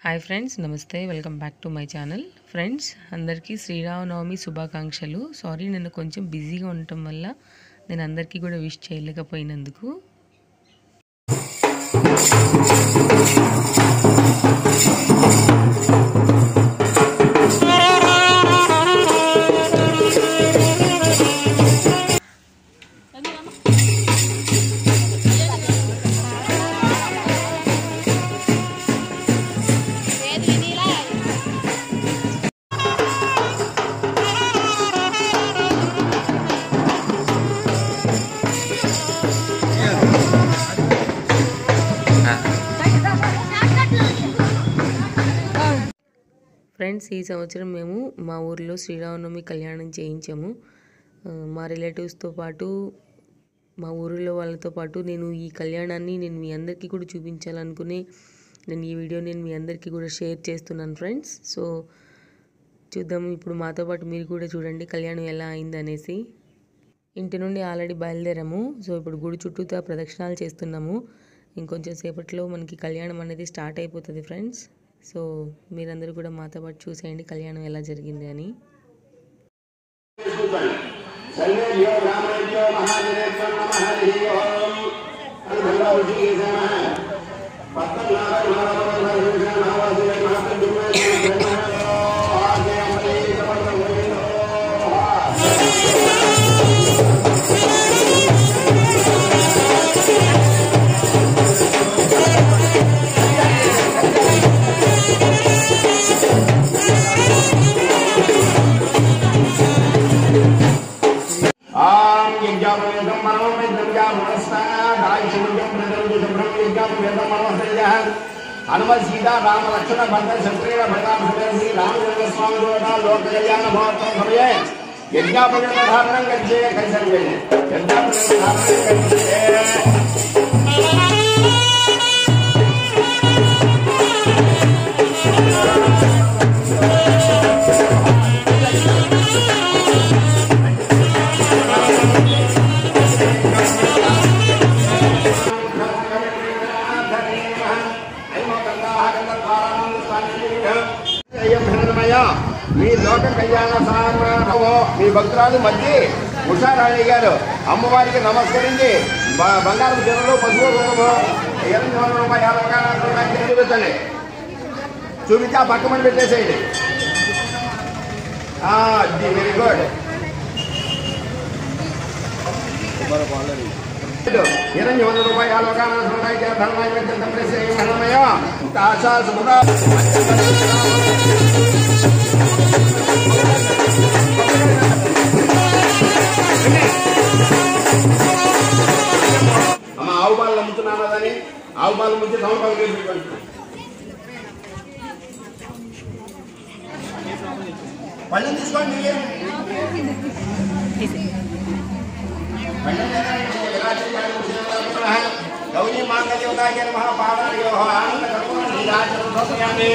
Hi friends, నమస్తే. Welcome back to my channel. Friends, అందరికీ శ్రీరామనవమి శుభాకాంక్షలు. సారీ, నేను కొంచెం బిజీగా ఉండటం వల్ల నేను అందరికీ కూడా విష్ చేయలేకపోయినందుకు. ఫ్రెండ్స్, ఈ సంవత్సరం మేము మా ఊర్లో శ్రీరామనవమి కళ్యాణం చేయించాము. మా రిలేటివ్స్తో పాటు, మా ఊరిలో వాళ్ళతో పాటు నేను ఈ కళ్యాణాన్ని మీ అందరికీ కూడా చూపించాలనుకుని ఈ వీడియో మీ అందరికీ కూడా షేర్ చేస్తున్నాను ఫ్రెండ్స్. సో చూద్దాము, ఇప్పుడు మాతో పాటు మీరు కూడా చూడండి కళ్యాణం ఎలా అయిందనేసి. ఇంటి నుండి ఆల్రెడీ బయలుదేరాము. సో ఇప్పుడు గుడి చుట్టూతా ప్రదక్షిణాలు చేస్తున్నాము. ఇంకొంచెం సేపట్లో మనకి కళ్యాణం అనేది స్టార్ట్ అయిపోతుంది ఫ్రెండ్స్. సో మీరందరూ కూడా మాతో పాటు చూసేయండి కళ్యాణం ఎలా జరిగింది అని. हनुमत सीता राम लक्ष्मण भरत शत्रुघ्न भरताम श्री रामचंद्र स्वामी देवता लोक कल्याण महोत्सव समये यज्ञापन धारण करके कैसे यज्ञापन धारण करके మీ లోక కళ్యాణ సామో మీ భక్తురాలు మధ్య ఉషారాణి గారు అమ్మవారికి నమస్కరించి బంగారం జనలు పశువు చూపించండి. చూపించి ఆ పక్క మంది పెట్టేసేయండి. Very good. 200 రూపాయలు ఆశా సుముఖ అమ్మ ఆవు పాలు అమ్ముతున్నాను అని ఆవు పాలు ముంచి సంవత్సరాలు వేసుకోండి. పళ్ళు తీసుకోండి. गौरी मांगल्य देवता के नमः पावनयो आनंद कपूर नीराजन समयामे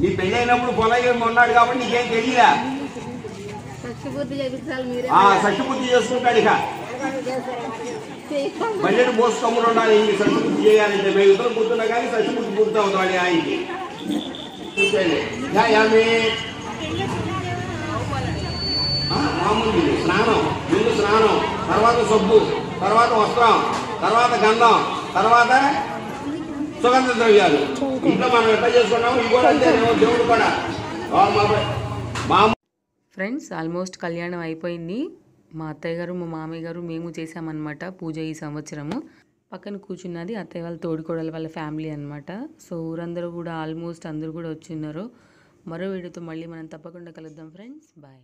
నీ పెళ్ళైనప్పుడు పొలయ్య ఉన్నాడు కాబట్టి నీకేం తెలియదా? సఖ్యబుద్ధి చేసుకుంటాడు. ఇక బడ్జెట్ పోసుకోమని ఉండాలి. ఇంక సర్టిఫికెట్ చేయాలంటే మేము ఇద్దరు కూర్చున్నా కానీ సర్టిఫికెట్ పూర్తి అవుతాడు ఆయనకి. చూసేయండి యామి మామూలు స్నానం, ముందు స్నానం, తర్వాత సబ్బు, తర్వాత వస్త్రం, తర్వాత గంధం, తర్వాత సుగంధ ద్రవ్యాలు. ఇంట్లో మనం ఎట్లా చేసుకున్నాము ఇవి కూడా అంతే. దేవుడు కూడా ఫ్రెండ్స్ ఆల్మోస్ట్ కళ్యాణం అయిపోయింది. మా అత్తయ్య గారు మా మామయ్య గారు మేము చేసామన్నమాట పూజ ఈ సంవత్సరము. పక్కన కూర్చున్నది అత్తయ్య వాళ్ళ తోడికోడల వాళ్ళ ఫ్యామిలీ అనమాట. సో ఊరందరూ కూడా ఆల్మోస్ట్ అందరూ కూడా వచ్చిన్నారు. మరో వీడియోతో మళ్ళీ మనం తప్పకుండా కలుద్దాం ఫ్రెండ్స్. బాయ్.